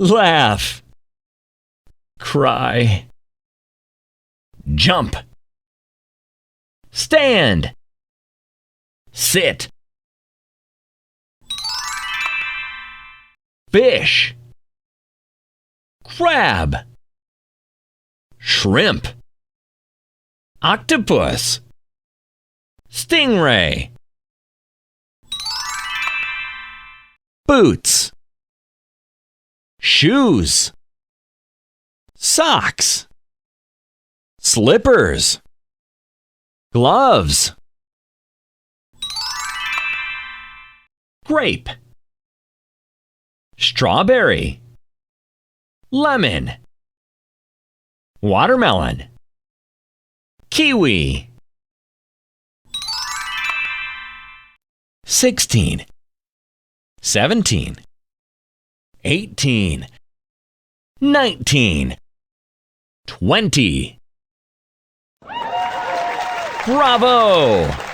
laugh, cry, jump, stand, sit, fish, crab, shrimp, octopus, stingray, boots, shoes, socks, slippers, gloves, grape, strawberry, lemon, watermelon, kiwi. 16, 17, 18, 19, 20. Bravo!